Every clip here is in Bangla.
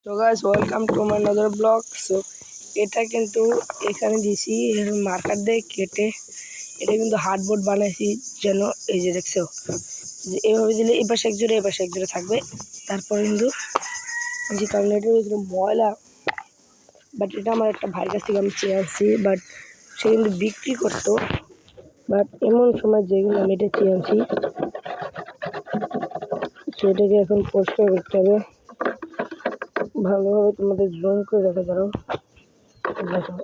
So guys, welcome to my another vlog. So এটা কিন্তু এখানে দিছি মার্কার দিয়ে কেটে এটা কিন্তু হার্ডবোর্ড বানাইছি যেন এই যে দেখছো যে এইভাবে দিলে এই পাশে এক জোড়া থাকবে। তারপর কিন্তু যে কারণে এটার ভিতরে ময়লা, বাট এটা আমার একটা ভাইয়ের কাছ থেকে আমি চেয়ে আনছি, বাট সে কিন্তু বিক্রি করতো, বাট এমন সময় যেগুলো আমি এটা চেয়ে আনছি সেটাকে এখন পরিষ্কার করতে হবে। ভালোভাবে তোমাদের জুম করে দেখা যাও, দেখো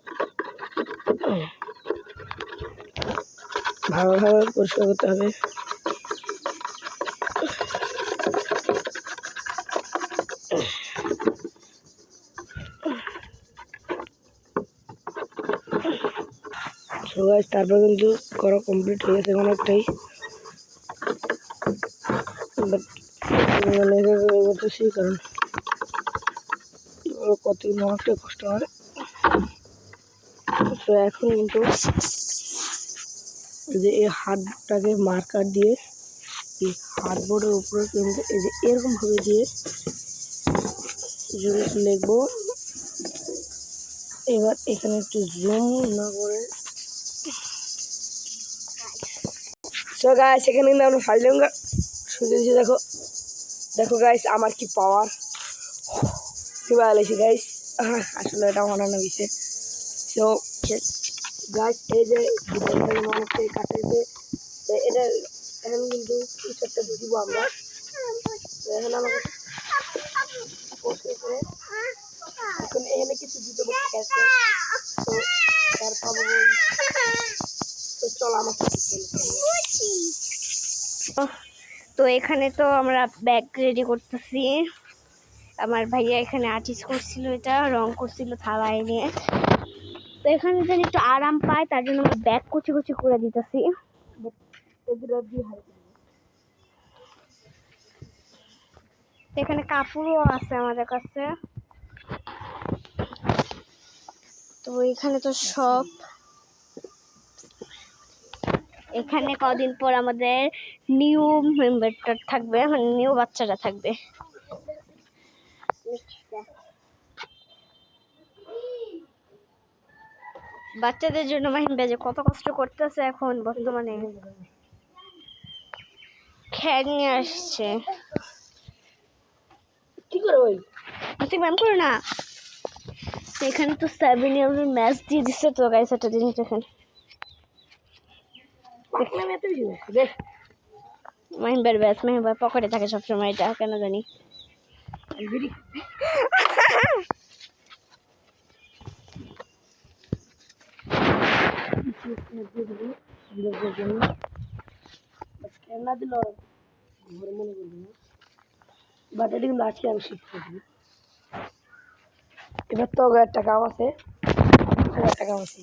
ভালোভাবে পরিষ্কার করতে হবে। তারপর কিন্তু করা কমপ্লিট হয়ে গেছে অনেকটাই, বাট করতেছি কারণ কতগুলো অনেকটাই কষ্ট হয়। তো এখন কিন্তু যে এই হাতটাকে মার্কার দিয়ে এই হার্ডবোর্ডের উপরে কিন্তু এই যে এরকমভাবে দিয়ে লিখবো। এবার এখানে একটু জুম না করে সো গাইস এখানে কিন্তু আমরা ফাইলিংটা শুনেছি। দেখো দেখো গাইস আমার কি পাওয়ার, কি ভালোছি গাইস, আসলে এটা বানানো হয়েছে। সো গাইস এই যে মানুষকে কাটাইছে এটা এখন কিন্তু কিছুটা দিব আমরা। এখন আমাকে এখন এখানে কিছু দিতে বলতে আছে, তো তারপর তো চল আমাকে তো এখানে তো আমরা ব্যাগ রেডি করতেছি। আমার ভাইয়া এখানে আর্টিস্ট করছিল, এটা রং করছিল থালায় নিয়ে। তো এখানে যেন একটু আরাম পায় তার জন্য আমরা ব্যাগ কুচি কুচি করে দিতেছি। এখানে কাপড়ও আছে আমাদের কাছে। তো এখানে তো সব, এখানে কদিন পর আমাদের নিউ মেম্বারটা থাকবে, মানে নিউ বাচ্চারা থাকবে। বাচ্চাদের জন্য মাহিন্দা যে কত কষ্ট করতেছে এখন বর্তমানে, খেয়ে নিয়ে আসছে। কি করে ওই আচ্ছা ম্যাম করো না। এখানে তো 7 ইয়ারের ম্যাচ দিয়ে দিচ্ছে। তো গাইস একটা জিনিস দেখেন, মাহিমবার ব্যাস, মাহিমবার পকেটে থাকে সবসময়, এটা কেন জানি। এবার তো একটা কাম আছে, একটা কাম আছে।